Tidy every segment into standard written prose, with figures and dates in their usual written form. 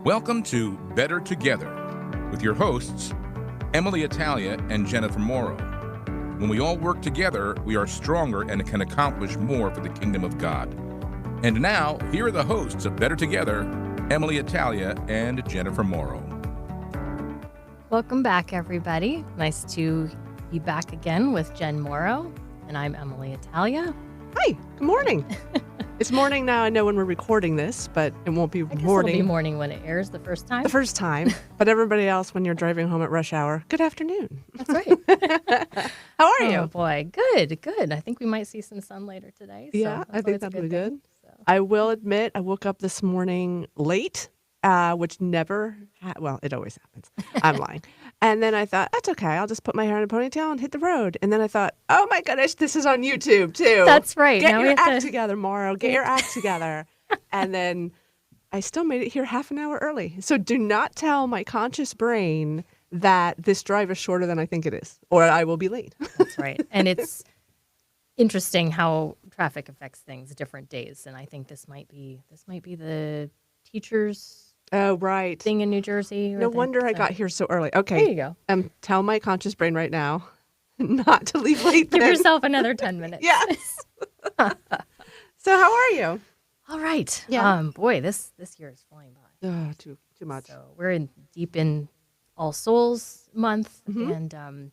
Welcome to Better Together with your hosts, Emily Italia and Jennifer Morrow. When we all work together, we are stronger and can accomplish more for the kingdom of God. And now, here are the hosts of Better Together, Emily Italia and Jennifer Morrow. Welcome back, everybody. Nice to be back again with Jen Morrow, and I'm Emily Italia. Hi, good morning. It's morning now. I know when we're recording this, but it won't be morning. It'll be morning when it airs the first time. The first time. But everybody else, when you're driving home at rush hour, good afternoon. That's right. How are you? Oh, boy. Good. I think we might see some sun later today. So Yeah, I think that'll be good. So. I will admit, I woke up this morning late, which never, well, it always happens. I'm lying. And then I thought, that's okay. I'll just put my hair in a ponytail and hit the road. And then I thought, oh my goodness, this is on YouTube too. That's right. Get now your act together, Morrow. Get your act together. And then I still made it here half an hour early. So do not tell my conscious brain that this drive is shorter than I think it is, or I will be late. That's right. And it's interesting how traffic affects things different days. And I think this might be the teachers' Oh, right. thing in New Jersey. No wonder I got here so early. Okay. There you go. Tell my conscious brain right now not to leave late. Give then. yourself another 10 minutes. Yes. So how are you? All right. Yeah. Boy, this year is flying by. Oh, too much. So we're deep in All Souls month, and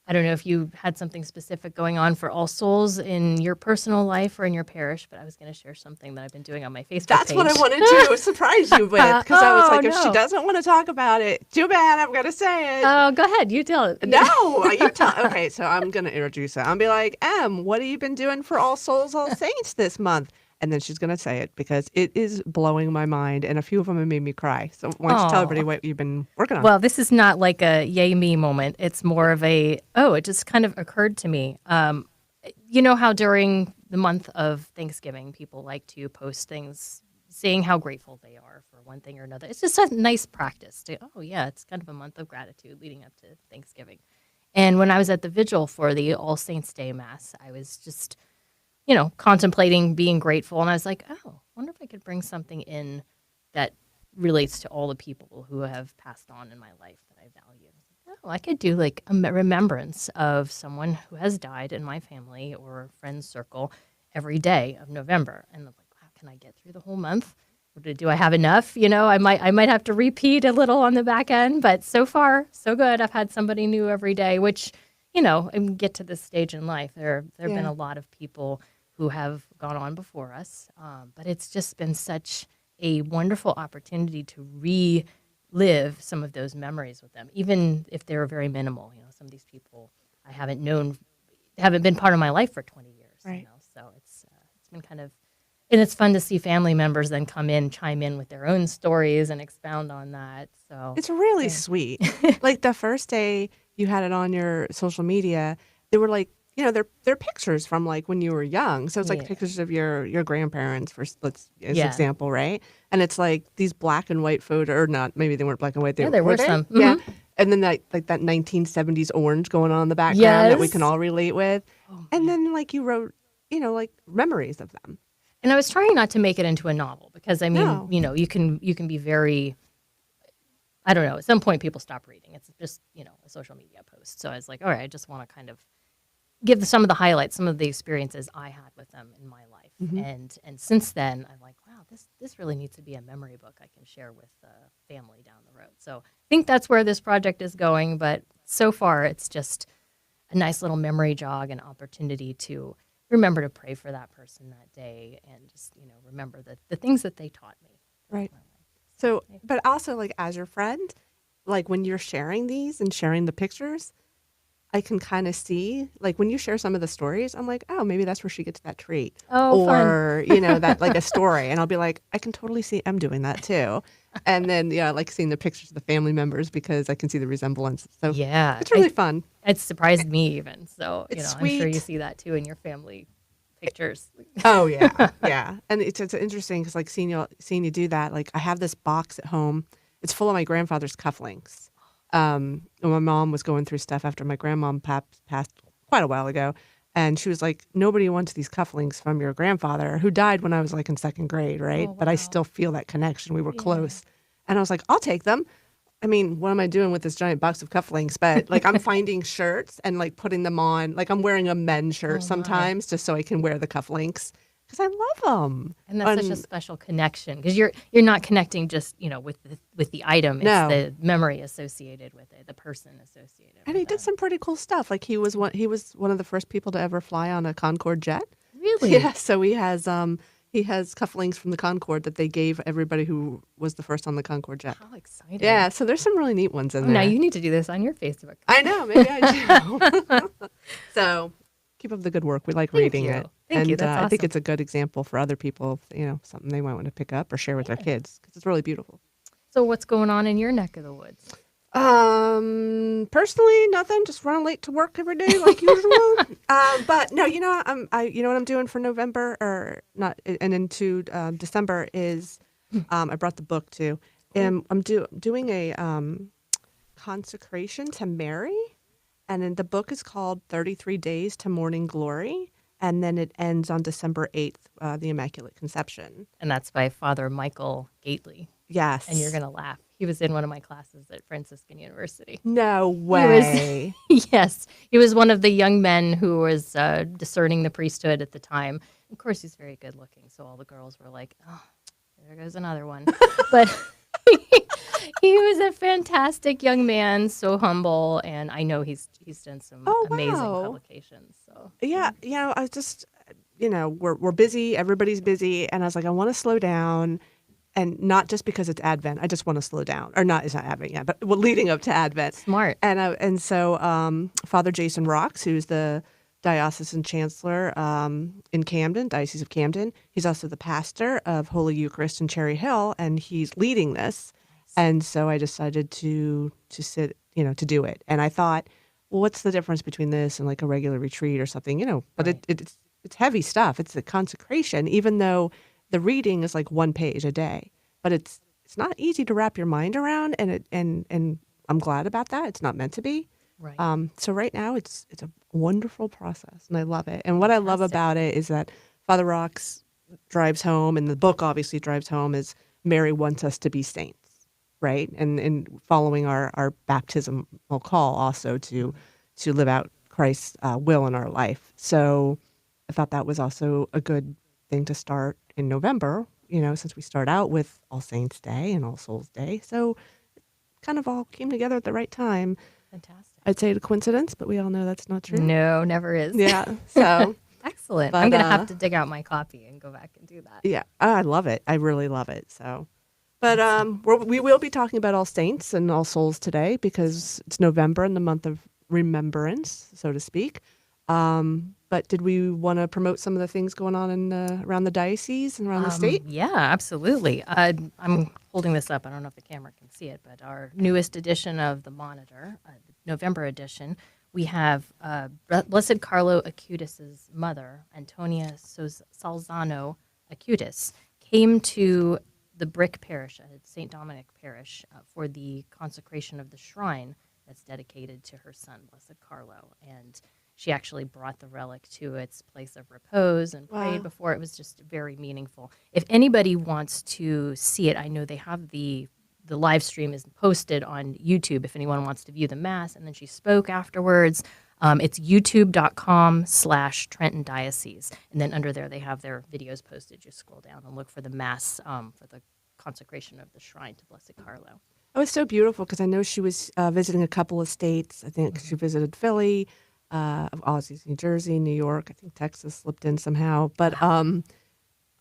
I don't know if you had something specific going on for All Souls in your personal life or in your parish, but I was going to share something that I've been doing on my Facebook That's page. what I wanted to surprise you with, because I was like, if she no. doesn't want to talk about it, too bad, I'm going to say it. Oh, go ahead. You tell it. No, you tell. Okay, so I'm going to introduce it. I'll be like, what have you been doing for All Souls, All Saints this month? And then she's going to say it because it is blowing my mind, and a few of them have made me cry. So why don't you tell everybody what you've been working on? Well, this is not like a yay me moment. It's more of a, it just kind of occurred to me. You know how during the month of Thanksgiving, people like to post things saying how grateful they are for one thing or another. It's just a nice practice to, it's kind of a month of gratitude leading up to Thanksgiving. And when I was at the vigil for the All Saints Day Mass, I was just contemplating being grateful. And I was like, wonder if I could bring something in that relates to all the people who have passed on in my life that I value. I could do like a remembrance of someone who has died in my family or friend's circle every day of November. And I'm like, wow, can I get through the whole month? Or do I have enough? I might have to repeat a little on the back end, but so far, so good. I've had somebody new every day, which, and get to this stage in life. There have been a lot of people who have gone on before us. But it's just been such a wonderful opportunity to relive some of those memories with them, even if they were very minimal. Some of these people I haven't been part of my life for 20 years. Right. So it's been kind of, and it's fun to see family members then chime in with their own stories and expound on that. So it's really sweet. Like the first day you had it on your social media, they were like, they're pictures from like when you were young. So it's like pictures of your grandparents as example, right? And it's like these black and white photo, or not, maybe they weren't black and white. There were some. Mm-hmm. Yeah. And then that 1970s orange going on in the background that we can all relate with. And then like you wrote, like memories of them. And I was trying not to make it into a novel because you can be very, I don't know, at some point people stop reading. It's just, a social media post. So I was like, all right, I just want to kind of give some of the highlights, some of the experiences I had with them in my life. And since then, I'm like, wow, this really needs to be a memory book I can share with family down the road. So I think that's where this project is going. But so far, it's just a nice little memory jog and opportunity to remember to pray for that person that day and just, remember the things that they taught me. Right. So, but also like as your friend, like when you're sharing these and sharing the pictures, I can kind of see, like when you share some of the stories, I'm like, maybe that's where she gets that treat. Or, that like a story. And I'll be like, I can totally see Em doing that too. And then, like seeing the pictures of the family members because I can see the resemblance. So yeah, it's really fun. It surprised me even. So, it's I'm sweet. sure you see that too in your family pictures. Oh, yeah. Yeah. And it's interesting because like seeing you do that, like I have this box at home. It's full of my grandfather's cufflinks. My mom was going through stuff after my grandmom passed quite a while ago. And she was like, nobody wants these cufflinks from your grandfather who died when I was like in second grade, right? Oh, wow. But I still feel that connection. We were close. And I was like, I'll take them. I mean, what am I doing with this giant box of cufflinks? But like, I'm finding shirts and like putting them on. Like, I'm wearing a men's shirt sometimes just so I can wear the cufflinks because I love them. And that's such a special connection because you're not connecting just with the item. It's No. the memory associated with it, the person associated. And with he did it. some pretty cool stuff. Like he was one of the first people to ever fly on a Concorde jet. Really? Yeah. So he has cufflinks from the Concorde that they gave everybody who was the first on the Concorde jet. How exciting! Yeah. So there's some really neat ones in there. Now you need to do this on your Facebook. I know. Maybe I do. So keep up the good work. We like reading you. it. Thank you. That's I think awesome. it's a good example for other people. Something they might want to pick up or share with their kids because it's really beautiful. So what's going on in your neck of the woods? Personally, nothing. Just running late to work every day like usual. But no, you know what I'm doing for November or not, and into December is I brought the book too. And I'm doing a consecration to Mary, and then the book is called 33 Days to Morning Glory, and then it ends on December 8th, the Immaculate Conception. And that's by Father Michael Gately. Yes. And you're going to laugh. He was in one of my classes at Franciscan University. No way. Yes. He was one of the young men who was discerning the priesthood at the time. Of course, he's very good looking. So all the girls were like, oh, there goes another one. But he was a fantastic young man, so humble. And I know he's done some amazing publications. So yeah, I was just, we're busy. Everybody's busy. And I was like, I want to slow down. And not just because it's Advent. I just want to slow down. Or not, it's not Advent yet, but leading up to Advent. Smart. And so Father Jason Rocks, who's the diocesan chancellor in Camden, Diocese of Camden, he's also the pastor of Holy Eucharist in Cherry Hill, and he's leading this. And so I decided to sit, to do it. And I thought, well, what's the difference between this and like a regular retreat or something, But Right. it's heavy stuff. It's a consecration, even though the reading is like one page a day, but it's not easy to wrap your mind around, and I'm glad about that. It's not meant to be. Right. So right now it's a wonderful process, and I love it. And what I love Fantastic. about it is that Father Rocks drives home, and the book obviously drives home, is Mary wants us to be saints, right? And following our baptismal call also to live out Christ's will in our life. So I thought that was also a good thing to start in November, since we start out with All Saints Day and All Souls Day. So it kind of all came together at the right time. Fantastic. I'd say a coincidence, but we all know that's not true. No, never is. Yeah. So Excellent. But, I'm going to have to dig out my copy and go back and do that. yeah, I love it. I really love it. So, but we will be talking about All Saints and All Souls today because it's November and the month of remembrance, so to speak. But did we want to promote some of the things going on in around the diocese and around the state? Yeah, absolutely. I'm holding this up. I don't know if the camera can see it, but our newest edition of the Monitor, the November edition, we have Blessed Carlo Acutis's mother, Antonia Salzano Acutis, came to the Brick Parish, St. Dominic Parish, for the consecration of the shrine that's dedicated to her son, Blessed Carlo. And she actually brought the relic to its place of repose and prayed before. It was just very meaningful. If anybody wants to see it, I know they have the live stream is posted on YouTube if anyone wants to view the Mass. And then she spoke afterwards. It's youtube.com/Trenton Diocese. And then under there, they have their videos posted. Just scroll down and look for the Mass for the consecration of the shrine to Blessed Carlo. It was so beautiful because I know she was visiting a couple of states. I think she visited Philly, New Jersey, New York. I think Texas slipped in somehow. But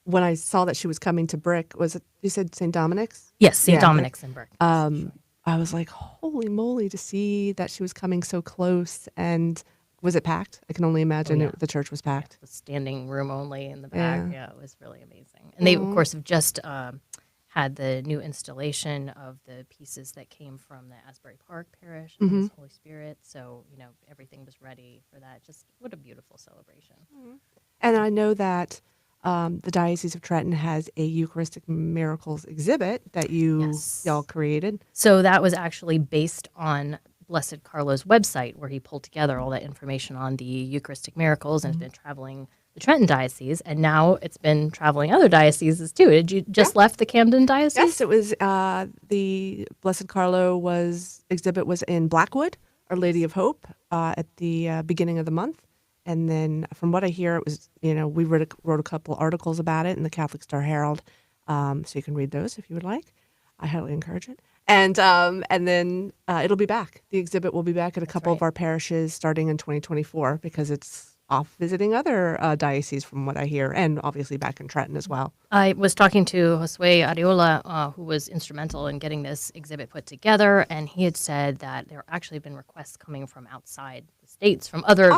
when I saw that she was coming to Brick, was it, you said St. Dominic's? Yes, St. Dominic's in Brick. I was like, holy moly, to see that she was coming so close. And was it packed? I can only imagine the church was packed. The standing room only in the back. Yeah, it was really amazing. And they, of course, have just had the new installation of the pieces that came from the Asbury Park Parish and His Holy Spirit. So, everything was ready for that. Just what a beautiful celebration. And I know that the Diocese of Trenton has a Eucharistic Miracles exhibit that y'all created. So that was actually based on Blessed Carlo's website, where he pulled together all that information on the Eucharistic miracles and has been traveling the Trenton diocese, and now it's been traveling other dioceses too. Did you just left the Camden diocese? Yes, it was the Blessed Carlo exhibit was in Blackwood, Our Lady of Hope, at the beginning of the month. And then from what I hear, it was, we wrote a couple articles about it in the Catholic Star Herald. So you can read those if you would like. I highly encourage it. And then it'll be back. The exhibit will be back at a couple of our parishes starting in 2024 because it's off visiting other dioceses from what I hear, and obviously back in Trenton as well. I was talking to Josue Ariola, who was instrumental in getting this exhibit put together, and he had said that there actually been requests coming from outside the states, from other,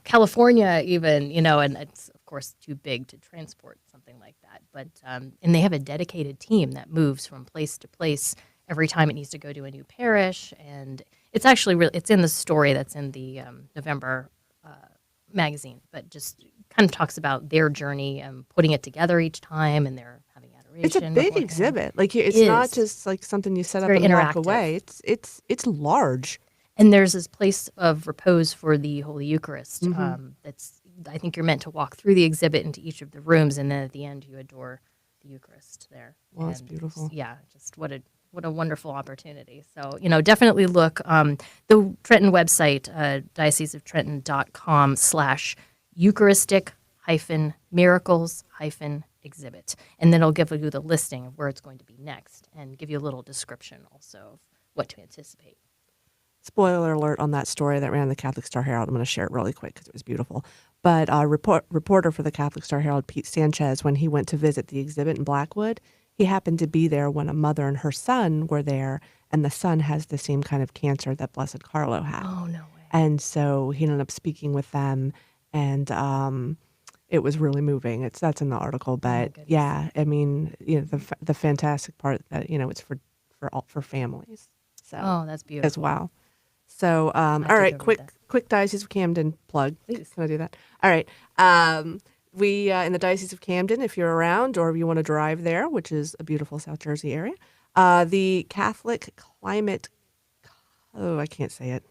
California even, and it's of course too big to transport something like that. But and they have a dedicated team that moves from place to place every time it needs to go to a new parish, and it's actually it's in the story that's in the November magazine, but just kind of talks about their journey and putting it together each time, and they're having adoration. It's a big exhibit. Like it's not just like something you set up and walk away. It's large. And there's this place of repose for the Holy Eucharist. That's I think you're meant to walk through the exhibit into each of the rooms, and then at the end you adore the Eucharist there. Well, that's beautiful. Yeah, just what a wonderful opportunity. So, definitely look. The Trenton website, dioceseoftrenton.com/Eucharistic-miracles-exhibit. And then it'll give you the listing of where it's going to be next and give you a little description also of what to anticipate. Spoiler alert on that story that ran in the Catholic Star Herald. I'm going to share it really quick because it was beautiful. But reporter for the Catholic Star Herald, Pete Sanchez, when he went to visit the exhibit in Blackwood, he happened to be there when a mother and her son were there, and the son has the same kind of cancer that Blessed Carlo had. Oh, no way. And so he ended up speaking with them, and it was really moving. That's in the article, but yeah, I mean, the fantastic part that it's for families. So that's beautiful as well. So all right, quick Diocese of Camden plug. Please. Can I do that? All right. We in the Diocese of Camden, if you're around or if you want to drive there, which is a beautiful South Jersey area, the Catholic Climate, I can't say it,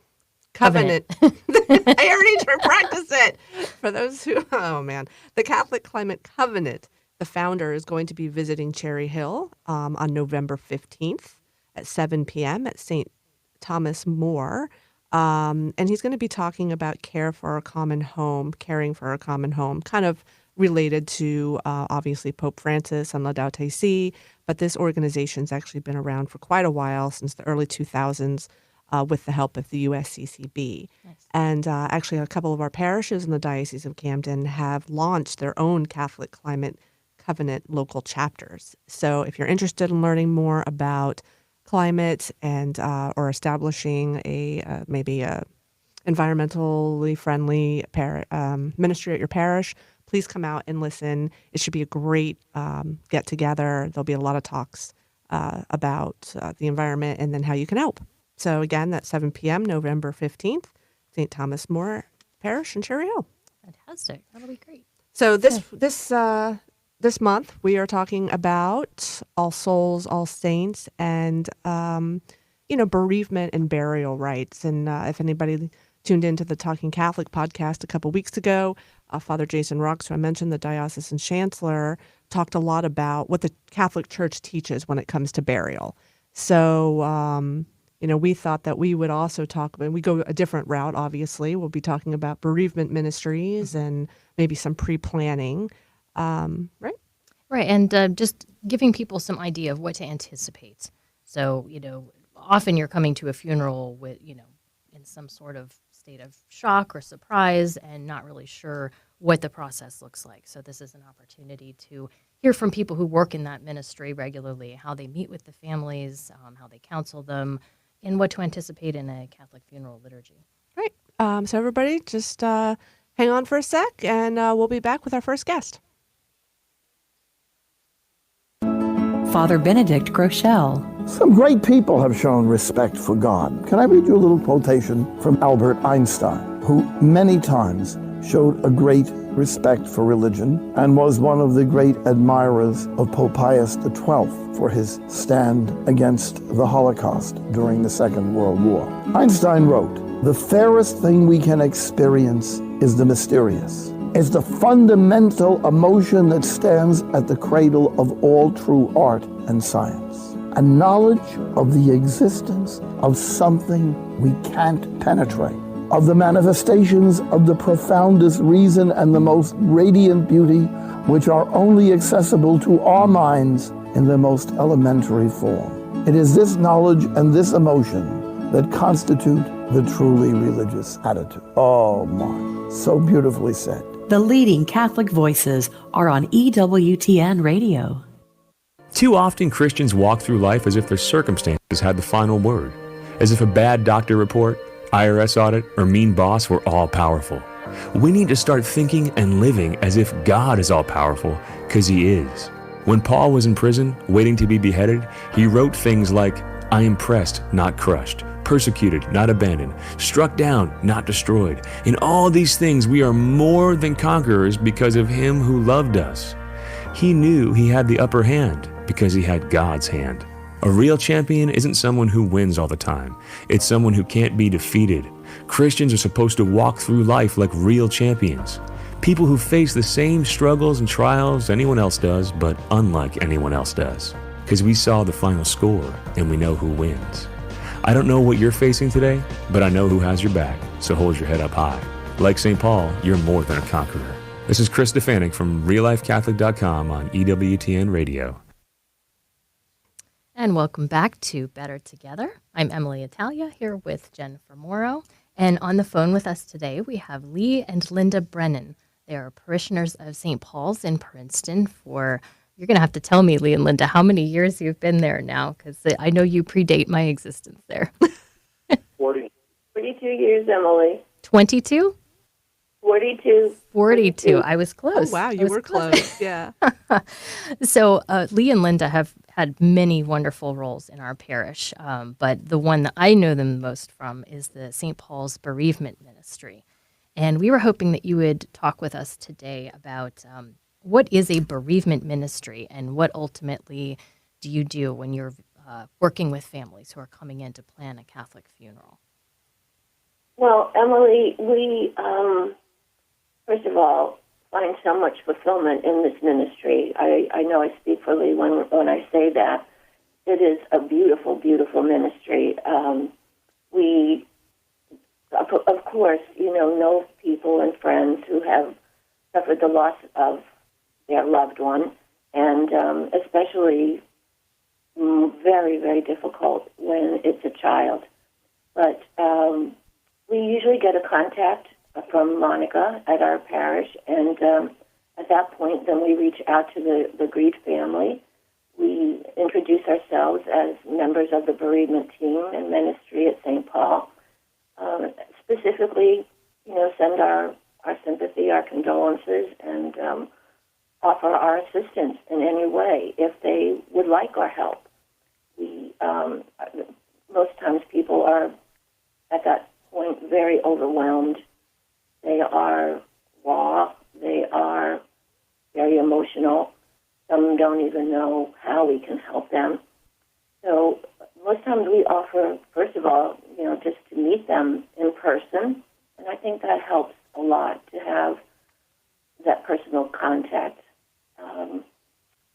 Covenant. I already need to practice it. For those who, the Catholic Climate Covenant, the founder is going to be visiting Cherry Hill on November 15th at 7 p.m. at St. Thomas More. And he's going to be talking about caring for a common home, kind of related to obviously Pope Francis and Laudato Si. But this organization's actually been around for quite a while, since the early 2000s, with the help of the USCCB. Nice. And actually a couple of our parishes in the Diocese of Camden have launched their own Catholic Climate Covenant local chapters. So if you're interested in learning more about climate and or establishing maybe a environmentally friendly ministry at your parish, please come out and listen. It should be a great get together. There'll be a lot of talks about the environment and then how you can help. So again, that's 7 p.m. November 15th, St. Thomas More Parish in Cherry Hill. Fantastic. That'll be great. So this month, we are talking about All Souls, All Saints, and, bereavement and burial rites. And if anybody tuned into the Talking Catholic podcast a couple weeks ago, Father Jason Rocks, who I mentioned, the diocesan chancellor, talked a lot about what the Catholic Church teaches when it comes to burial. So, we thought that we would also talk about, we go a different route, obviously. We'll be talking about bereavement ministries and maybe some pre-planning. Right. And just giving people some idea of what to anticipate. So, often you're coming to a funeral with, in some sort of state of shock or surprise and not really sure what the process looks like. So this is an opportunity to hear from people who work in that ministry regularly, how they meet with the families, how they counsel them, and what to anticipate in a Catholic funeral liturgy. Right. So everybody just hang on for a sec, and we'll be back with our first guest. Father Benedict Groeschel. Some great people have shown respect for God. Can I read you a little quotation from Albert Einstein, who many times showed a great respect for religion and was one of the great admirers of Pope Pius XII for his stand against the Holocaust during the Second World War. Einstein wrote, "The fairest thing we can experience is the mysterious. is the fundamental emotion that stands at the cradle of all true art and science. A knowledge of the existence of something we can't penetrate, of the manifestations of the profoundest reason and the most radiant beauty, which are only accessible to our minds in their most elementary form. It is this knowledge and this emotion that constitute the truly religious attitude. Oh my, so beautifully said. The leading Catholic voices are on EWTN Radio. Too often Christians walk through life as if their circumstances had the final word, as if a bad doctor report, IRS audit, or mean boss were all powerful. We need to start thinking and living as if God is all powerful, because He is. When Paul was in prison, waiting to be beheaded, he wrote things like, "I am pressed, not crushed, persecuted, not abandoned, struck down, not destroyed. In all these things we are more than conquerors because of Him who loved us." He knew he had the upper hand because he had God's hand. A real champion isn't someone who wins all the time. It's someone who can't be defeated. Christians are supposed to walk through life like real champions. People who face the same struggles and trials anyone else does, but unlike anyone else does. Because we saw the final score and we know who wins. I don't know what you're facing today, but I know who has your back, so hold your head up high. Like St. Paul, you're more than a conqueror. This is Chris Stefanik from RealLifeCatholic.com on EWTN Radio. And welcome back to Better Together. I'm Emily Italia here with Jennifer Morrow. And on the phone with us today, we have Lee and Linda Brennan. They are parishioners of St. Paul's in Princeton for, you're going to have to tell me, Lee and Linda, how many years you've been there now, because I know you predate my existence there. 42 years, Emily. 22? 42. I was close. Oh, wow, you were close. Yeah. So Lee and Linda have had many wonderful roles in our parish, but the one that I know them most from is the St. Paul's Bereavement Ministry. And we were hoping that you would talk with us today about what is a bereavement ministry and what ultimately do you do when you're working with families who are coming in to plan a Catholic funeral? Well, Emily, we, first of all, find so much fulfillment in this ministry. I know I speak for Lee when I say that. It is a beautiful, beautiful ministry. We, of course, know people and friends who have suffered the loss of their loved one, and especially very, very difficult when it's a child. But we usually get a contact from Monica at our parish, and at that point, then we reach out to the grieved family. We introduce ourselves as members of the bereavement team and ministry at St. Paul. Specifically, send our sympathy, our condolences, and offer our assistance in any way if they would like our help. We most times people are at that point very overwhelmed. They are raw. They are very emotional. Some don't even know how we can help them. So most times we offer, first of all, just to meet them in person. And I think that helps a lot to have that personal contact.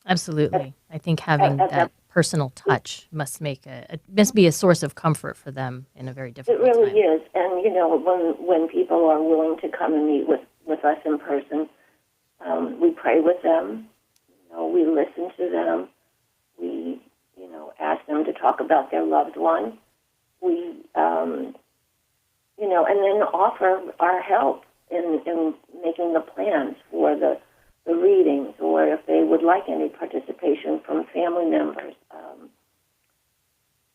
Absolutely. I think having that personal touch must be a source of comfort for them in a very difficult time. It really is. And, when people are willing to come and meet with us in person, we pray with them. We listen to them. We, ask them to talk about their loved one. We, and then offer our help in making the plans for the readings, or if they would like any participation from family members.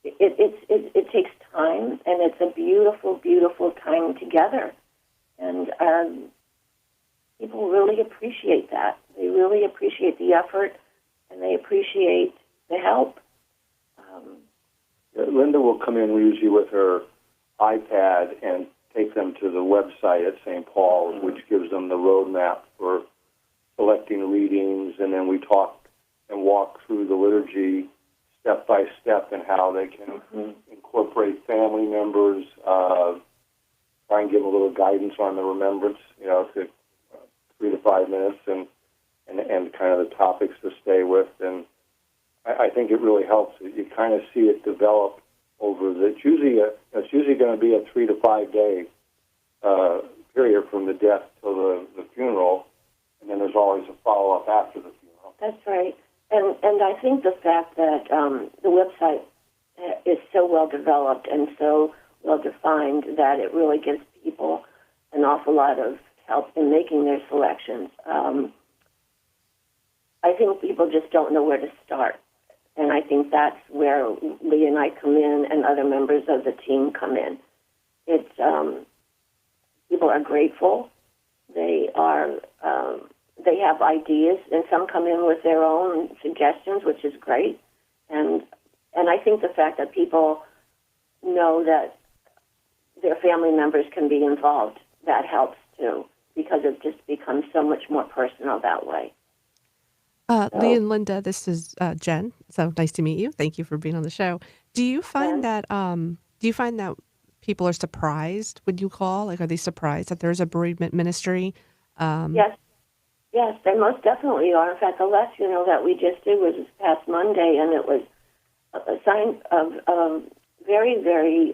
It takes time, and it's a beautiful, beautiful time together. And people really appreciate that. They really appreciate the effort, and they appreciate the help. Linda will come in usually with her iPad and take them to the website at St. Paul's, which gives them the roadmap for selecting readings, and then we talk and walk through the liturgy step by step and how they can incorporate family members, try and give a little guidance on the remembrance, to 3 to 5 minutes and kind of the topics to stay with. And I think it really helps. You kind of see it develop over it's usually going to be a 3 to 5 day period from the death till the funeral, and then there's always a follow-up after the funeral. That's right. And I think the fact that the website is so well developed and so well defined that it really gives people an awful lot of help in making their selections. I think people just don't know where to start. And I think that's where Lee and I come in and other members of the team come in. It's people are grateful. They have ideas, and some come in with their own suggestions, which is great. And I think the fact that people know that their family members can be involved, that helps too, because it just becomes so much more personal that way. Lee and Linda, this is Jen. So nice to meet you. Thank you for being on the show. Do you find that people are surprised when you call? Like, are they surprised that there's a bereavement ministry? Yes, they most definitely are. In fact, the last funeral that we just did was this past Monday, and it was a sign of very, very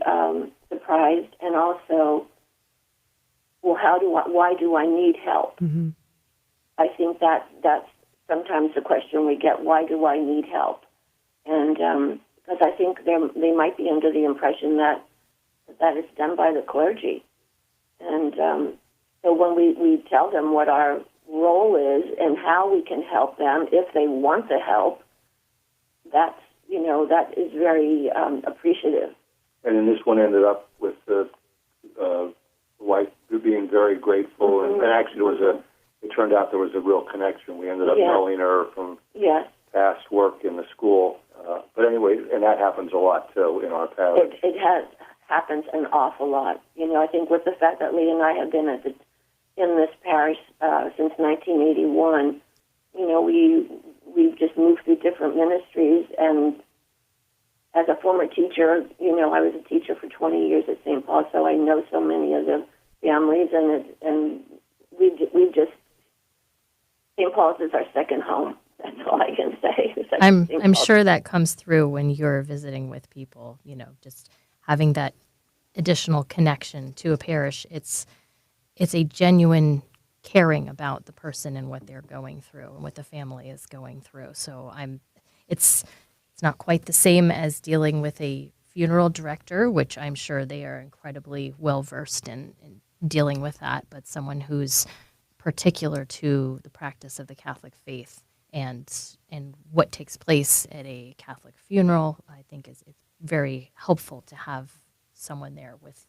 surprised, and also, well, why do I need help? Mm-hmm. I think that's sometimes the question we get, why do I need help? And because I think they might be under the impression that it's done by the clergy. And so when we tell them what our role is and how we can help them if they want the help, that is very appreciative. And then this one ended up with the wife being very grateful, Mm-hmm. and actually it turned out there was a real connection. We ended up knowing her from past work in the school. But anyway, and that happens a lot too in our parish. It happens an awful lot. I think with the fact that Lee and I have been in this parish since 1981, we've just moved through different ministries. And as a former teacher, I was a teacher for 20 years at St. Paul, so I know so many of the families, and we've just St. Paul's is our second home. That's all I can say. I'm sure that comes through when you're visiting with people. Just having that additional connection to a parish. It's a genuine caring about the person and what they're going through and what the family is going through. So it's not quite the same as dealing with a funeral director, which I'm sure they are incredibly well versed in dealing with that, but someone who's particular to the practice of the Catholic faith and what takes place at a Catholic funeral, I think it's very helpful to have someone there with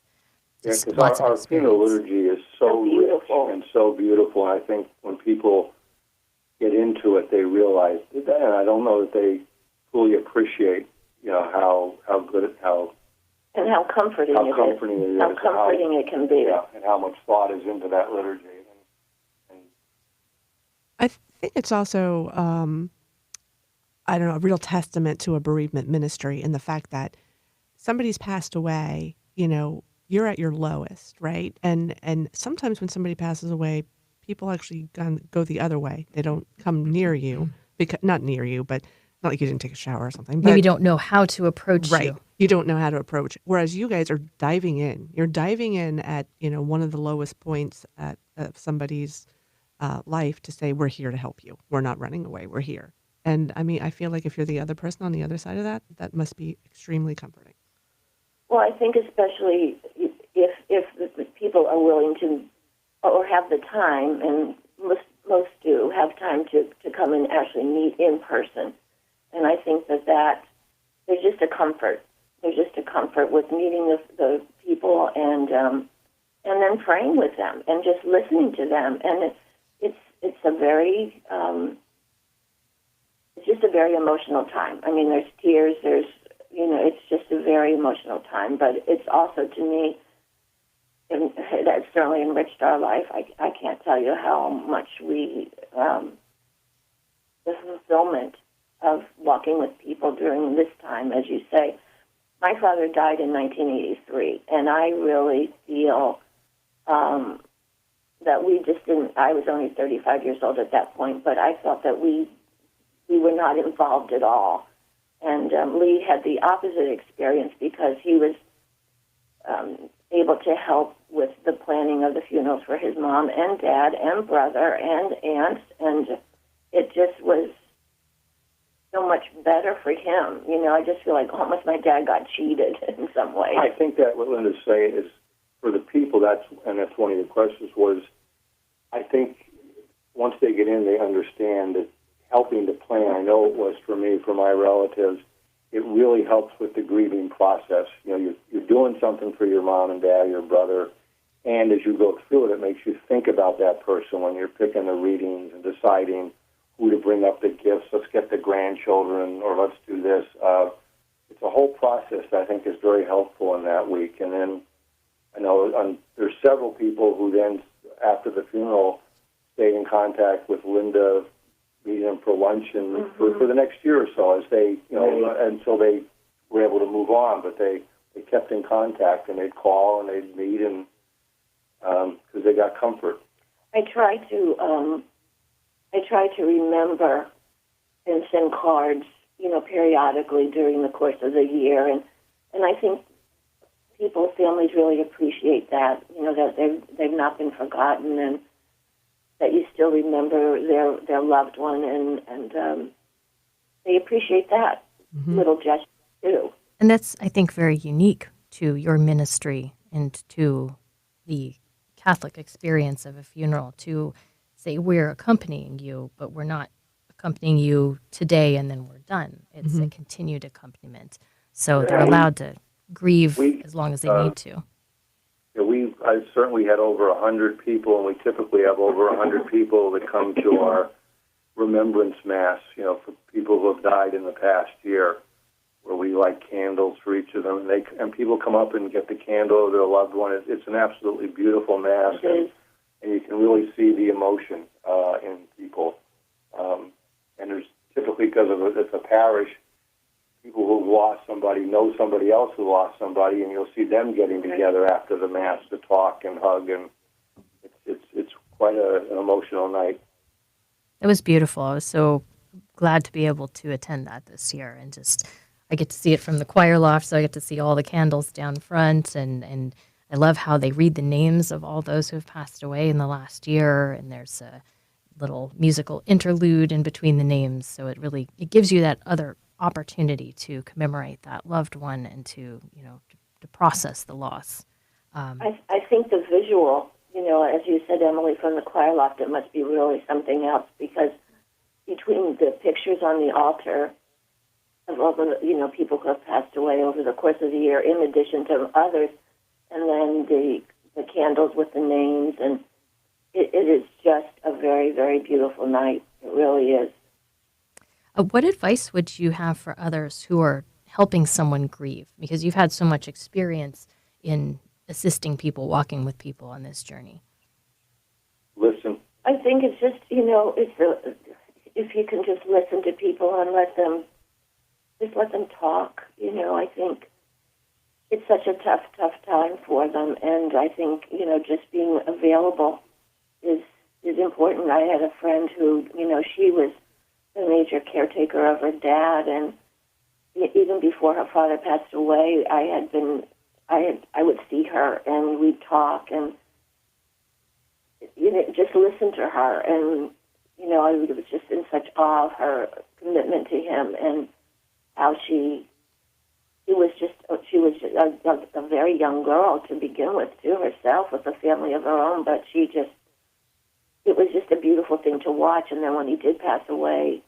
just lots of our experience. funeral liturgy is so beautiful. rich and so beautiful. I think when people get into it, they realize that, and I don't know that they fully appreciate, how good and how comforting it is. How comforting it can be. Yeah, and how much thought is into that liturgy. I think it's also, a real testament to a bereavement ministry in the fact that somebody's passed away, you're at your lowest, right? And sometimes when somebody passes away, people actually go the other way. They don't come near you, because not near you, but not like you didn't take a shower or something. Maybe don't know how to approach right. you. You don't know how to approach. Whereas you guys are diving in. You're diving in at, one of the lowest points of somebody's life to say, we're here to help you. We're not running away. We're here. And I feel like if you're the other person on the other side of that, that must be extremely comforting. Well, I think especially if the people are willing to or have the time, and most do have time to come and actually meet in person. And I think that there's just a comfort. There's just a comfort with meeting the people and then praying with them and just listening to them. And it's a very it's just a very emotional time. I mean, there's tears. There's it's just a very emotional time. But it's also, to me, that certainly enriched our life. I can't tell you how much the fulfillment of walking with people during this time, as you say. My father died in 1983, and I really feel that we just didn't. I was only 35 years old at that point, but I felt that we were not involved at all. And Lee had the opposite experience because he was able to help with the planning of the funerals for his mom and dad and brother and aunts, and it just was so much better for him. You know, I just feel like almost my dad got cheated in some way. I think that what Linda's saying is for the people, that's one of your questions was, I think once they get in, they understand that helping to plan, I know it was for me, for my relatives, it really helps with the grieving process. You know, you're doing something for your mom and dad, your brother, and as you go through it, it makes you think about that person when you're picking the readings and deciding who to bring up the gifts. Let's get the grandchildren, or let's do this. It's a whole process that I think is very helpful in that week. And then I know there's several people who then, after the funeral, stayed in contact with Linda, meeting them for lunch and for the next year or so, as they, until they were able to move on. But they kept in contact, and they'd call and they'd meet, and because they got comfort. I try to remember and send cards, periodically during the course of the year, and I think families really appreciate that, that they've not been forgotten, and that you still remember their loved one, and they appreciate that little gesture too. And that's, I think, very unique to your ministry and to the Catholic experience of a funeral, to say we're accompanying you, but we're not accompanying you today and then we're done. It's a continued accompaniment. So they're allowed to grieve as long as they need to. I certainly had over 100 people, and we typically have over 100 people that come to our remembrance mass, for people who have died in the past year, where we light candles for each of them, and people come up and get the candle of their loved one. It's an absolutely beautiful mass, and you can really see the emotion in people. And there's typically, because it's a parish, people who've lost somebody know somebody else who lost somebody, and you'll see them getting together after the mass to talk and hug, and it's quite an emotional night. It was beautiful. I was so glad to be able to attend that this year, and I get to see it from the choir loft, so I get to see all the candles down front, and I love how they read the names of all those who have passed away in the last year, and there's a little musical interlude in between the names, so it gives you that other opportunity to commemorate that loved one and to process the loss. I think the visual, as you said, Emily, from the choir loft, it must be really something else, because between the pictures on the altar of all the people who have passed away over the course of the year, in addition to others, and then the candles with the names, and it is just a very, very beautiful night. It really is. What advice would you have for others who are helping someone grieve? Because you've had so much experience in assisting people, walking with people on this journey. Listen. I think it's just, if you can just listen to people and let them talk. I think it's such a tough time for them, and I think, just being available is important. I had a friend who, she was the major caretaker of her dad, and even before her father passed away, I would see her and we'd talk and just listen to her, and I was just in such awe of her commitment to him, and how she was just a very young girl to begin with, too, herself, with a family of her own, but it was just a beautiful thing to watch. And then when he did pass away,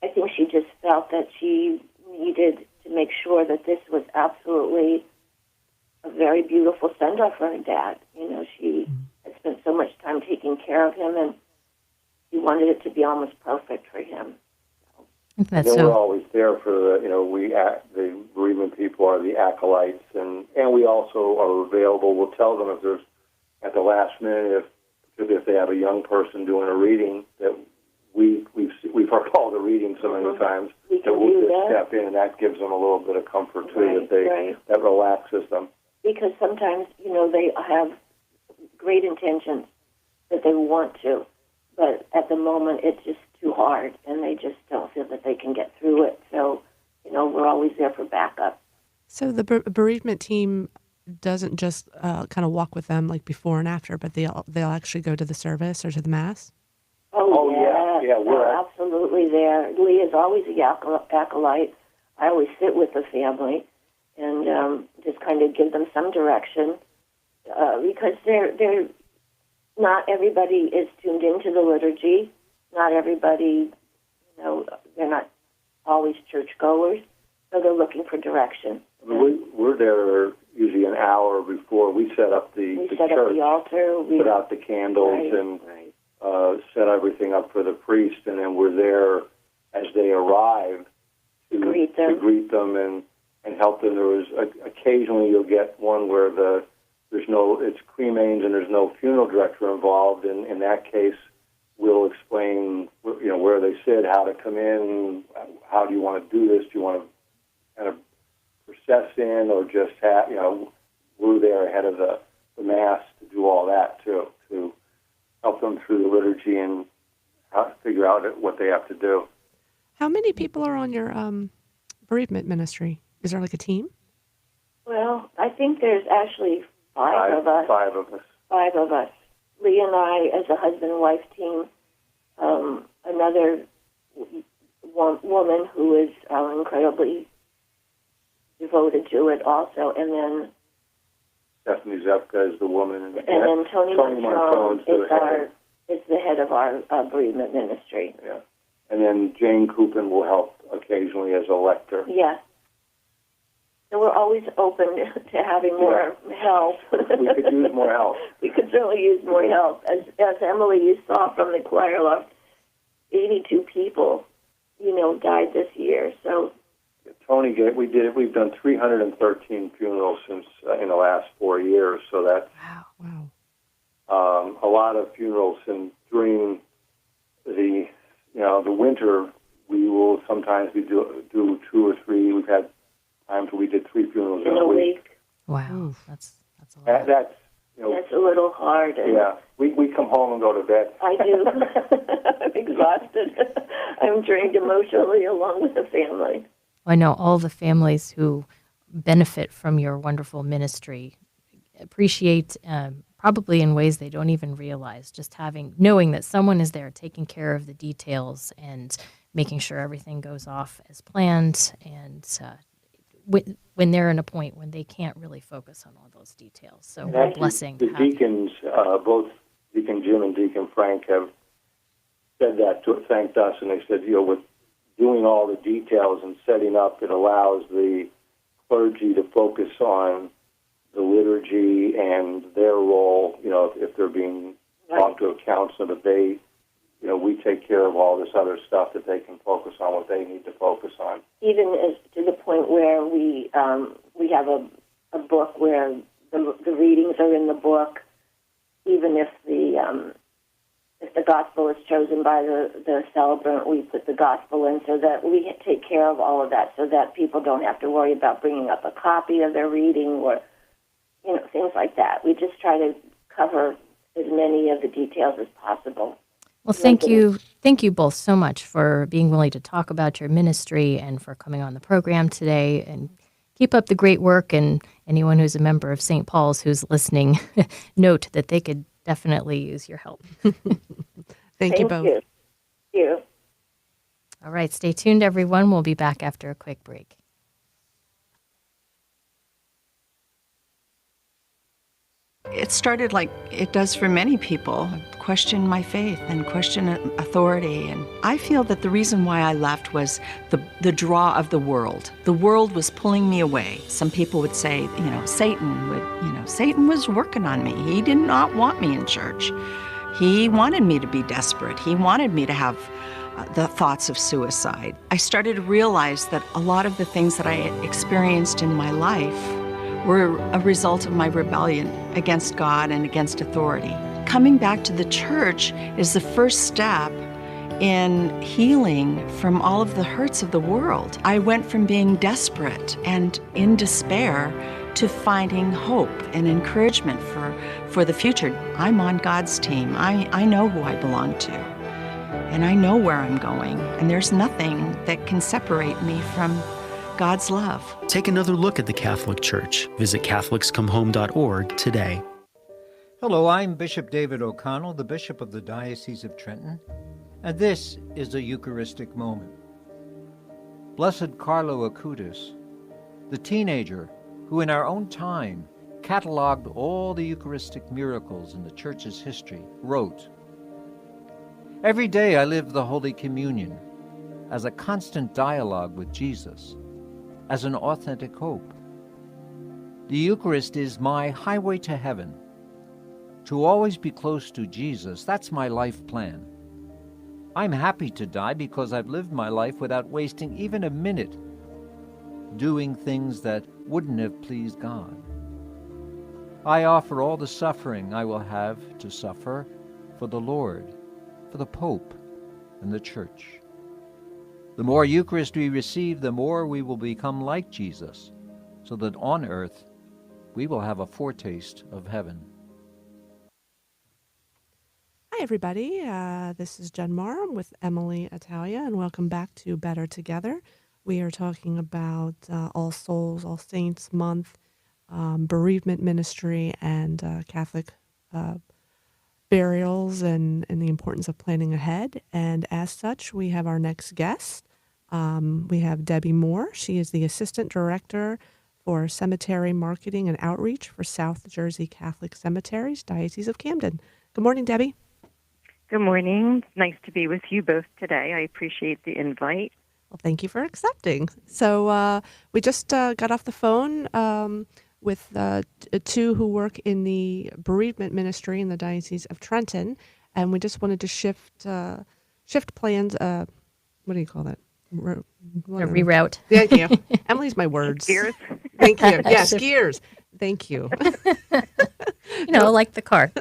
I think she just felt that she needed to make sure that this was absolutely a very beautiful send-off for her dad. She had spent so much time taking care of him, and she wanted it to be almost perfect for him. We're always there for the bereavement people are the acolytes, and we also are available. We'll tell them if there's, at the last minute, if they have a young person doing a reading, that we've heard all the readings so many times, that we'll just step in, and that gives them a little bit of comfort too, that relaxes them. Because sometimes, they have great intentions that they want to, but at the moment it's just too hard, and they just don't feel that they can get through it. So, we're always there for backup. So the bereavement team doesn't just kind of walk with them like before and after, but they'll actually go to the service or to the mass? Oh yeah, we're absolutely there. Lee is always a acolyte. I always sit with the family and just kind of give them some direction because they're not everybody is tuned into the liturgy. Not everybody, they're not always churchgoers, so they're looking for direction. We're there usually an hour before we set up the set church, up the altar, put out the candles, and set everything up for the priest, and then we're there as they arrive to greet them and help them. There was occasionally you'll get one where it's cremains and there's no funeral director involved, and in that case we'll explain where they sit, how to come in, how do you want to do this, do you want to kind of process in, or just we're there ahead of the Mass to do all that too, to help them through the liturgy and how to figure out what they have to do. How many people are on your bereavement ministry? Is there like a team? Well, I think there's actually five of us. Five of us. Five of us. Lee and I, as a husband and wife team, another woman who is incredibly devoted to it also, and then Stephanie Zepka is the woman, and then Tony Montrone is the head of our bereavement ministry. Yeah, and then Jane Coupin will help occasionally as a lector. Yeah. So we're always open to having more help. We could use more help. We could certainly use more help. As Emily, you saw from the choir loft, 82 people, died this year. So Tony, we've done 313 funerals since in the last 4 years. So that's wow. A lot of funerals. And during the winter, we will sometimes do 2 or 3. We've had times where we did 3 funerals in a week. Wow, that's a lot. That's a little hard. Yeah, we come home and go to bed. I do. I'm exhausted. I'm drained emotionally along with the family. I know all the families who benefit from your wonderful ministry appreciate, probably in ways they don't even realize, just knowing that someone is there taking care of the details and making sure everything goes off as planned, and when they're in a point when they can't really focus on all those details. So what a blessing. The deacons, both Deacon Jim and Deacon Frank, have said that, thanked us, and they said, with doing all the details and setting up, it allows the clergy to focus on the liturgy and their role, if they're being brought to account, so that they, we take care of all this other stuff, that they can focus on what they need to focus on. Even as to the point where we have a book where the readings are in the book, even if the gospel is chosen by the celebrant, we put the gospel in so that we take care of all of that, so that people don't have to worry about bringing up a copy of their reading or things like that. We just try to cover as many of the details as possible. Well, thank you both so much for being willing to talk about your ministry and for coming on the program today. And keep up the great work. And anyone who's a member of St. Paul's who's listening, note that they could definitely use your help. Thank you both. Thank you. All right, stay tuned, everyone. We'll be back after a quick break. It started like it does for many people, question my faith and question authority. And I feel that the reason why I left was the draw of the world. The world was pulling me away. Some people would say, Satan was working on me. He did not want me in church. He wanted me to be desperate. He wanted me to have the thoughts of suicide. I started to realize that a lot of the things that I had experienced in my life were a result of my rebellion against God and against authority. Coming back to the church is the first step in healing from all of the hurts of the world. I went from being desperate and in despair to finding hope and encouragement for the future. I'm on God's team. I know who I belong to, and I know where I'm going, and there's nothing that can separate me from God's love. Take another look at the Catholic Church. Visit CatholicsComeHome.org today. Hello, I'm Bishop David O'Connell, the Bishop of the Diocese of Trenton, and this is a Eucharistic moment. Blessed Carlo Acutis, the teenager who in our own time cataloged all the Eucharistic miracles in the Church's history, wrote, "Every day I live the Holy Communion as a constant dialogue with Jesus, as an authentic hope. The Eucharist is my highway to heaven. To always be close to Jesus, that's my life plan. I'm happy to die because I've lived my life without wasting even a minute doing things that wouldn't have pleased God. I offer all the suffering I will have to suffer for the Lord, for the Pope, and the Church. The more Eucharist we receive, the more we will become like Jesus, so that on earth we will have a foretaste of heaven." Hi, everybody. This is Jen Marram with Emily Italia, and welcome back to Better Together. We are talking about All Souls, All Saints Month, bereavement ministry, and Catholic burials and the importance of planning ahead. And as such, we have our next guest. We have Debbie Moore. She is the Assistant Director for Cemetery Marketing and Outreach for South Jersey Catholic Cemeteries, Diocese of Camden. Good morning, Debbie. Good morning. Nice to be with you both today. I appreciate the invite. Well, thank you for accepting. So we just got off the phone with two who work in the bereavement ministry in the Diocese of Trenton, and we just wanted to shift plans. What do you call that? A reroute. Thank you. Emily's my words. Gears. Thank you. Yes, gears. Thank you. Like the car.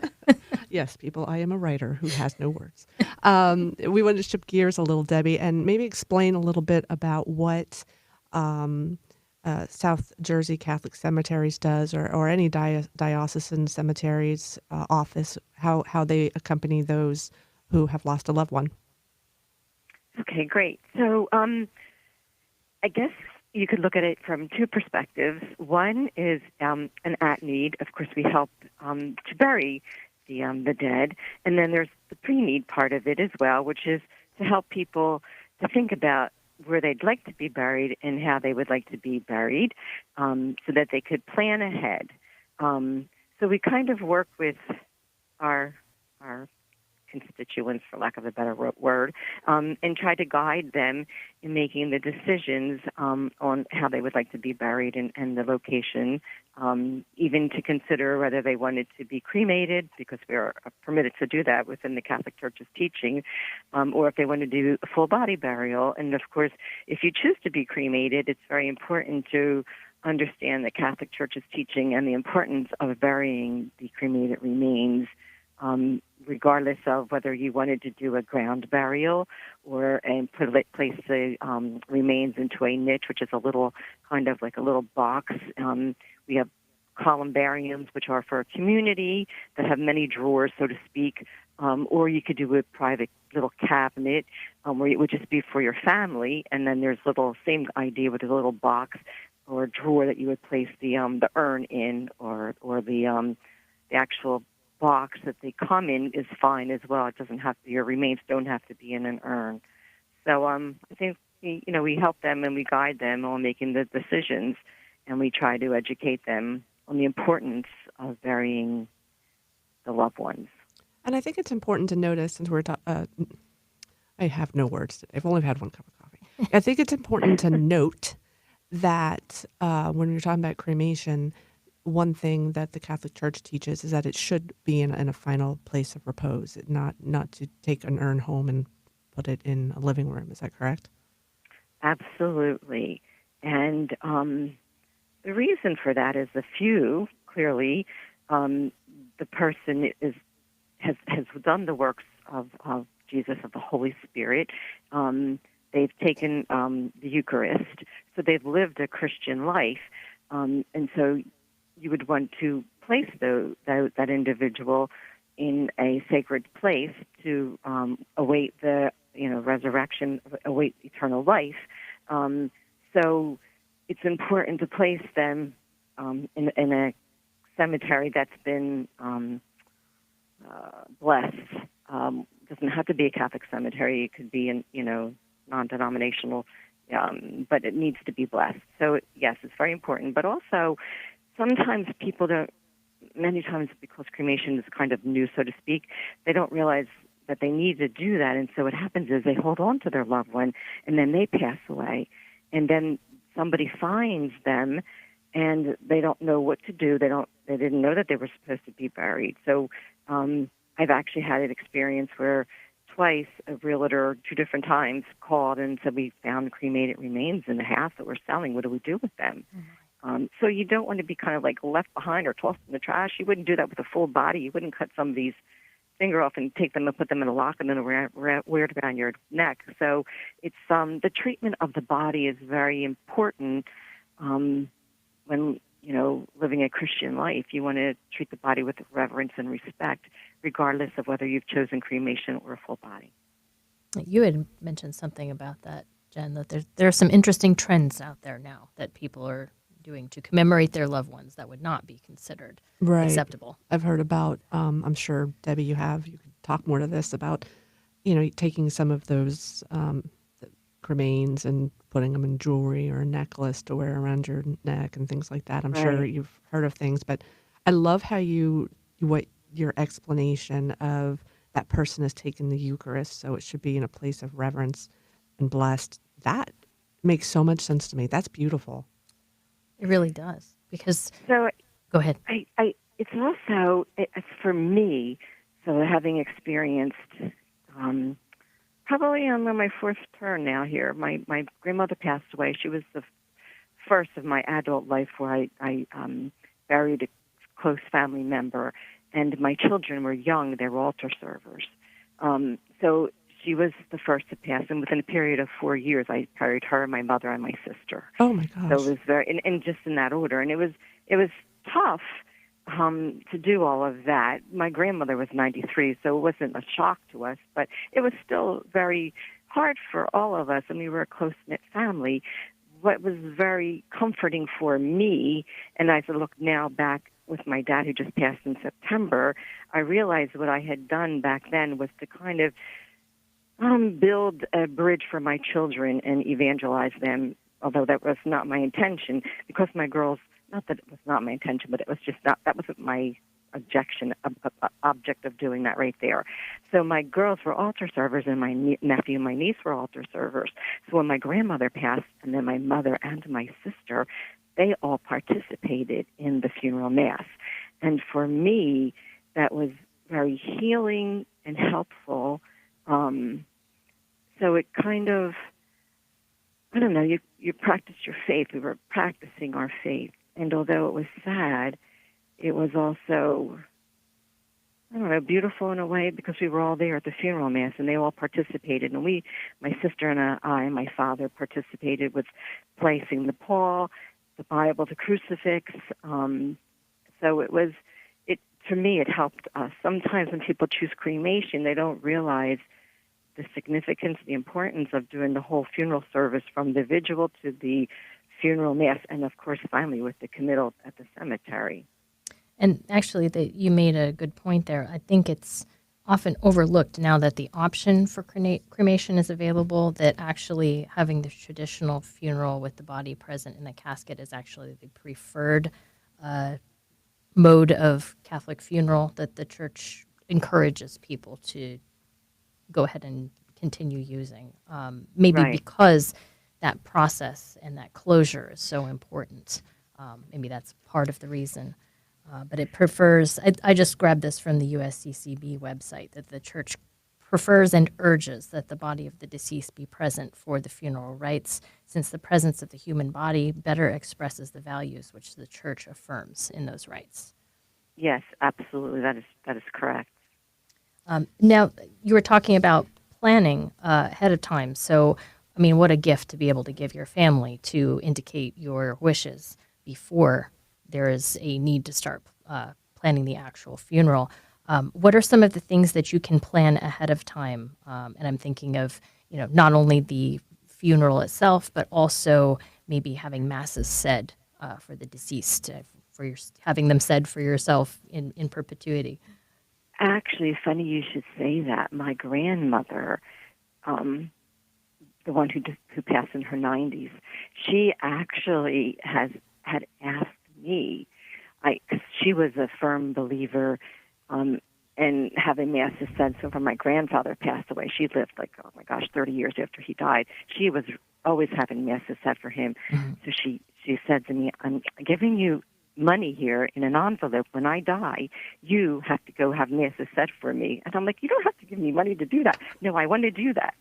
Yes, people, I am a writer who has no words. We wanted to shift gears a little, Debbie, and maybe explain a little bit about what South Jersey Catholic Cemeteries does, or any diocesan cemeteries office, how they accompany those who have lost a loved one. Okay, great. So I guess you could look at it from two perspectives. One is an at-need. Of course, we help to bury the dead. And then there's the pre-need part of it as well, which is to help people to think about where they'd like to be buried and how they would like to be buried, so that they could plan ahead. So we kind of work with our constituents, for lack of a better word, and try to guide them in making the decisions on how they would like to be buried and the location, even to consider whether they wanted to be cremated, because we are permitted to do that within the Catholic Church's teaching, or if they want to do a full body burial. And of course, if you choose to be cremated, it's very important to understand the Catholic Church's teaching and the importance of burying the cremated remains, regardless of whether you wanted to do a ground burial and place the remains into a niche, which is a little kind of like a little box. We have columbariums, which are for a community that have many drawers, so to speak, or you could do a private little cabinet where it would just be for your family, and then there's same idea with a little box or a drawer that you would place the urn in, or the actual box that they come in is fine as well. It doesn't have to, your remains don't have to be in an urn. So I think we help them and we guide them on making the decisions, and we try to educate them on the importance of burying the loved ones. And I think it's important to notice, since we're I have no words today. I've only had one cup of coffee. I think it's important to note that when you're talking about cremation, one thing that the Catholic Church teaches is that it should be in a final place of repose, not to take an urn home and put it in a living room. Is that correct? Absolutely. And the reason for that is clearly, the person has done the works of Jesus, of the Holy Spirit. They've taken the Eucharist, so they've lived a Christian life. And so you would want to place that individual in a sacred place to await the resurrection, await eternal life. So it's important to place them in a cemetery that's been blessed. Doesn't have to be a Catholic cemetery. It could be non-denominational, but it needs to be blessed. So yes, it's very important. But also, sometimes people don't. Many times, because cremation is kind of new, so to speak, they don't realize that they need to do that. And so what happens is they hold on to their loved one, and then they pass away, and then somebody finds them, and they don't know what to do. They didn't know that they were supposed to be buried. So I've actually had an experience where twice a realtor, 2 different times, called and said, we found cremated remains in the house that we're selling. What do we do with them? So you don't want to be kind of like left behind or tossed in the trash. You wouldn't do that with a full body. You wouldn't cut somebody's finger off and take them and put them in a lock and then wear it around your neck. So it's the treatment of the body is very important when living a Christian life. You want to treat the body with reverence and respect, regardless of whether you've chosen cremation or a full body. You had mentioned something about that, Jen, that there are some interesting trends out there now that people are doing to commemorate their loved ones that would not be considered acceptable. I've heard about, I'm sure, Debbie, you could talk more to this about, taking some of those remains and putting them in jewelry or a necklace to wear around your neck and things like that. I'm sure you've heard of things, but I love how what your explanation of that person has taken the Eucharist, so it should be in a place of reverence and blessed. That makes so much sense to me. That's beautiful. It really does. Because go ahead. It's also it's for me. So having experienced probably on my 4th turn now here, my grandmother passed away. She was the first of my adult life where I buried a close family member, and my children were young. They were altar servers. So she was the first to pass, and within a period of 4 years, I buried her, my mother, and my sister. Oh my gosh! So it was very, and just in that order, and it was tough to do all of that. My grandmother was 93, so it wasn't a shock to us, but it was still very hard for all of us, and we were a close-knit family. What was very comforting for me, and as I look now back with my dad who just passed in September, I realized what I had done back then was to kind of build a bridge for my children and evangelize them, although that was not my intention, because my girls, not that it was not my intention, but it was just not, that wasn't my object of doing that right there. So my girls were altar servers, and my nephew and my niece were altar servers. So when my grandmother passed, and then my mother and my sister, they all participated in the funeral mass. And for me, that was very healing and helpful. So it kind of, I don't know, you practice your faith. We were practicing our faith. And although it was sad, it was also, I don't know, beautiful in a way, because we were all there at the funeral mass and they all participated. And my sister and I and my father participated with placing the pall, the Bible, the crucifix. So for me, it helped us. Sometimes when people choose cremation, they don't realize the significance, the importance of doing the whole funeral service from the vigil to the funeral mass, and of course, finally with the committal at the cemetery. And actually, you made a good point there. I think it's often overlooked now that the option for cremation is available, that actually having the traditional funeral with the body present in the casket is actually the preferred mode of Catholic funeral, that the Church encourages people to go ahead and continue using. Maybe because that process and that closure is so important. Maybe that's part of the reason. But it prefers, I just grabbed this from the USCCB website, that the Church prefers and urges that the body of the deceased be present for the funeral rites, since the presence of the human body better expresses the values which the Church affirms in those rites. Yes, absolutely. That is correct. Now, you were talking about planning ahead of time. So, I mean, what a gift to be able to give your family to indicate your wishes before there is a need to start planning the actual funeral. What are some of the things that you can plan ahead of time? And I'm thinking of, not only the funeral itself, but also maybe having masses said for the deceased, having them said for yourself in perpetuity. Actually, funny you should say that. My grandmother, the one who passed in her 90s, she actually had asked me. She was a firm believer in having masses said. So when my grandfather passed away, she lived 30 years after he died. She was always having masses said for him. Mm-hmm. So she said to me, "I'm giving you money here in an envelope. When I die, you have to go have masses said for me." And I'm like, "You don't have to give me money to do that." "No, I want to do that."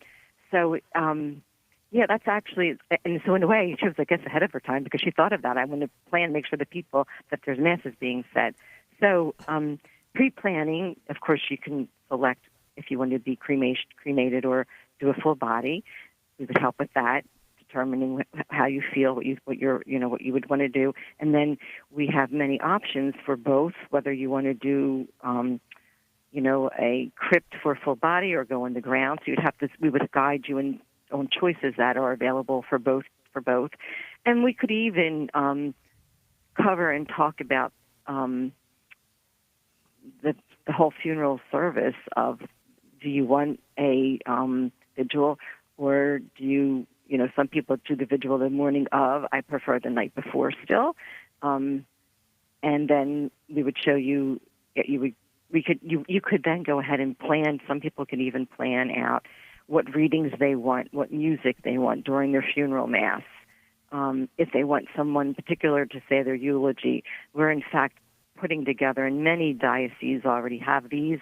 So, that's actually, and so in a way, she was, I guess, ahead of her time because she thought of that. I want to make sure that there's masses being said. So, pre-planning, of course, you can select if you want to be cremated or do a full body. We would help with that, determining how you feel, what you would want to do, and then we have many options for both. Whether you want to do, a crypt for full body or go on the ground, so we would guide you on choices that are available for both. And we could even cover and talk about the whole funeral service of, do you want a vigil, or do you, some people do the vigil the morning of. I prefer the night before still. And then we would show you, you could then go ahead and plan. Some people can even plan out what readings they want, what music they want during their funeral mass. If they want someone particular to say their eulogy, we're in fact putting together, and many dioceses already have these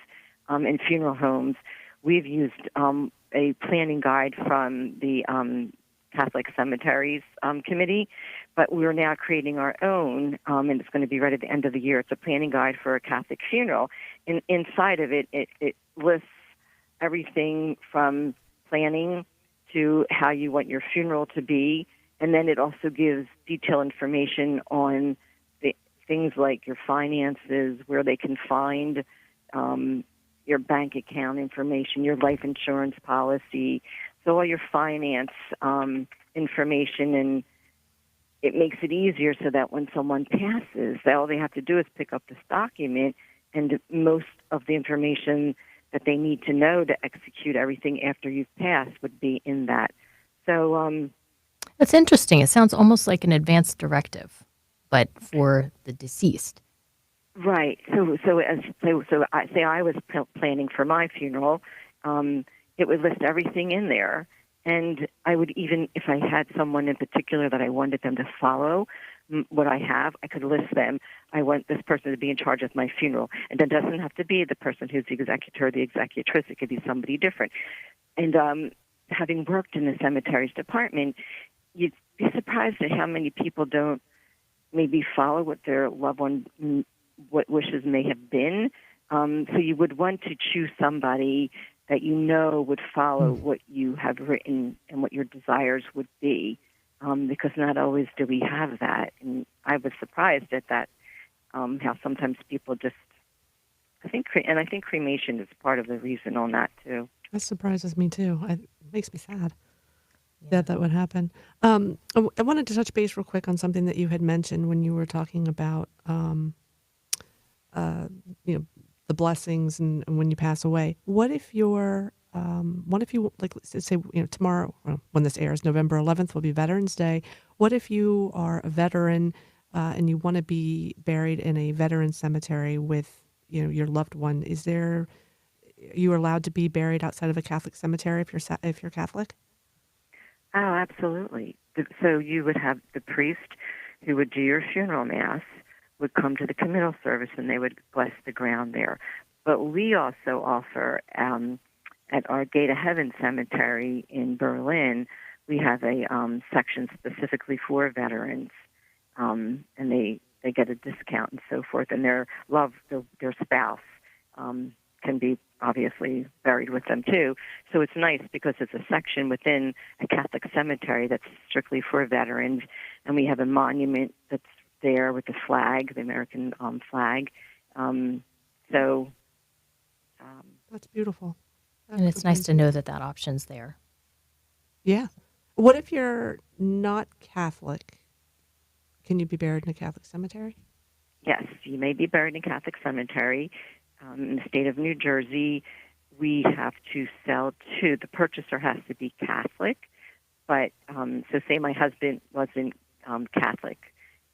in funeral homes. We've used a planning guide from the Catholic Cemeteries Committee, but we're now creating our own, and it's going to be right at the end of the year. It's a planning guide for a Catholic funeral. Inside of it lists everything from planning to how you want your funeral to be, and then it also gives detailed information on things like your finances, where they can find your bank account information, your life insurance policy, so all your finance information, and it makes it easier so that when someone passes, all they have to do is pick up this document, and most of the information that they need to know to execute everything after you've passed would be in that. So that's interesting. It sounds almost like an advanced directive, but for the deceased. Right. So I was planning for my funeral. It would list everything in there, and I would even, if I had someone in particular that I wanted them to follow what I have, I could list them. I want this person to be in charge of my funeral, and it doesn't have to be the person who's the executor or the executress. It could be somebody different. And having worked in the cemeteries department, you'd be surprised at how many people don't maybe follow what their loved one, what wishes may have been. So you would want to choose somebody that would follow what you have written and what your desires would be, because not always do we have that. And I was surprised at that, how sometimes people just, I think cremation is part of the reason on that too. That surprises me too. It makes me sad that would happen. I wanted to touch base real quick on something that you had mentioned when you were talking about, the blessings and when you pass away. What if you're, like, let's say, tomorrow, when this airs, November 11th will be Veterans Day. What if you are a veteran and you want to be buried in a veteran cemetery with, your loved one? Are you allowed to be buried outside of a Catholic cemetery if you're Catholic? Oh, absolutely. So you would have the priest who would do your funeral mass would come to the communal service, and they would bless the ground there. But we also offer, at our Gate of Heaven Cemetery in Berlin, we have a section specifically for veterans, and they get a discount and so forth, and their spouse can be obviously buried with them too. So it's nice because it's a section within a Catholic cemetery that's strictly for veterans, and we have a monument that's there with the flag, the American flag. So that's beautiful. And it's nice to know that option's there. Yeah. What if you're not Catholic? Can you be buried in a Catholic cemetery? yes, you may be buried in a Catholic cemetery. In the state of New Jersey, we have to sell to, the purchaser has to be Catholic, but so say my husband wasn't Catholic,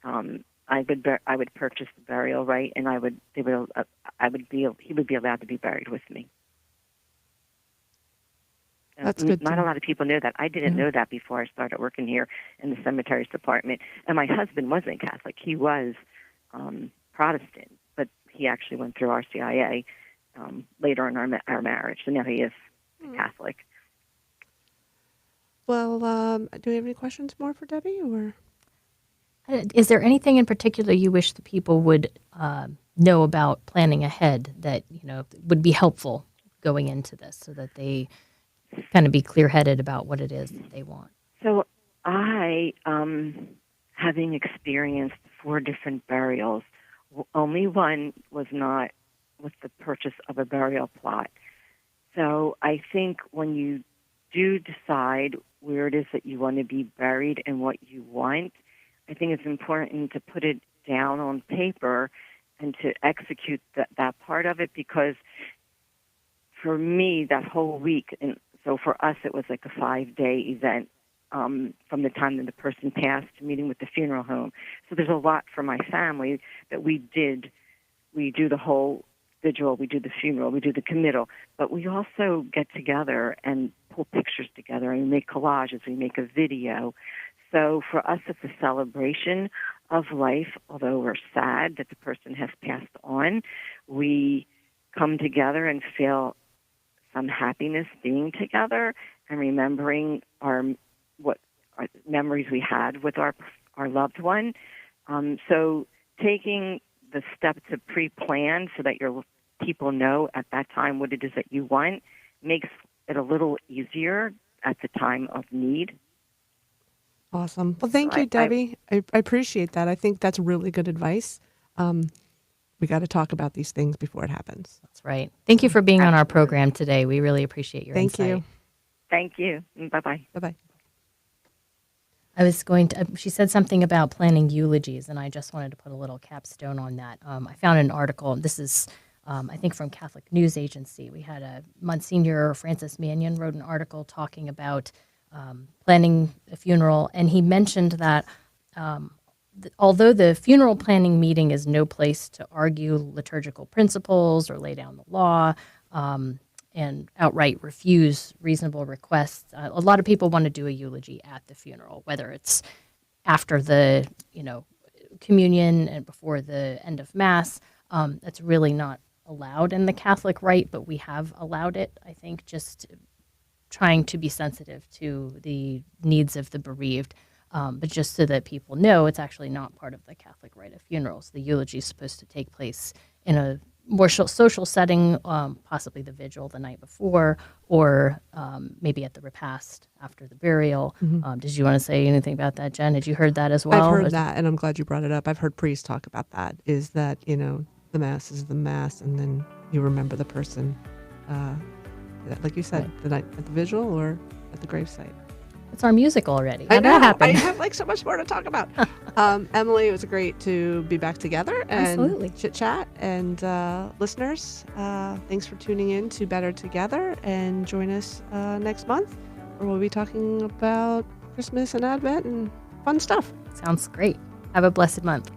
I would purchase the burial right, and he would be allowed to be buried with me. That's good. Not a lot of people know that. I didn't know that before I started working here in the cemeteries department. And my husband wasn't Catholic; he was Protestant, but he actually went through RCIA later in our marriage, so now he is Catholic. Well, do we have any questions more for Debbie, or? Is there anything in particular you wish the people would know about planning ahead that would be helpful going into this, so that they kind of be clear-headed about what it is that they want? So I, having experienced 4 different burials, only one was not with the purchase of a burial plot. So I think when you do decide where it is that you want to be buried and what you want, I think it's important to put it down on paper and to execute that part of it, because for me, that whole week, and so for us, it was like a 5-day event from the time that the person passed to meeting with the funeral home. So there's a lot for my family that we did. We do the whole vigil, we do the funeral, we do the committal, but we also get together and pull pictures together, and we make collages, we make a video. So for us, it's a celebration of life. Although we're sad that the person has passed on, we come together and feel some happiness being together and remembering our memories we had with our loved one. So taking the step to pre-plan so that your people know at that time what it is that you want makes it a little easier at the time of need. Awesome. Well, thank you, Debbie. I appreciate that. I think that's really good advice. We got to talk about these things before it happens. That's right. Thank you for being on our program today. We really appreciate your insight. Thank you. Thank you. Bye-bye. Bye-bye. She said something about planning eulogies, and I just wanted to put a little capstone on that. I found an article, this is, I think, from Catholic News Agency. We had a Monsignor Francis Mannion wrote an article talking about planning a funeral, and he mentioned that although the funeral planning meeting is no place to argue liturgical principles or lay down the law and outright refuse reasonable requests, a lot of people want to do a eulogy at the funeral, whether it's after the communion and before the end of Mass. That's really not allowed in the Catholic rite, but we have allowed it, I think, just trying to be sensitive to the needs of the bereaved. But just so that people know, it's actually not part of the Catholic rite of funerals. The eulogy is supposed to take place in a more social setting, possibly the vigil the night before, or maybe at the repast after the burial. Mm-hmm. Did you want to say anything about that, Jen? Had you heard that as well? I've heard that, and I'm glad you brought it up. I've heard priests talk about that, is that, the Mass is the Mass, and then you remember the person, like you said, the night at the vigil or at the gravesite. It's our music already. I How'd know. that happen? I have so much more to talk about. Emily, it was great to be back together and chit chat. And listeners, thanks for tuning in to Better Together, and join us next month, where we'll be talking about Christmas and Advent and fun stuff. Sounds great. Have a blessed month.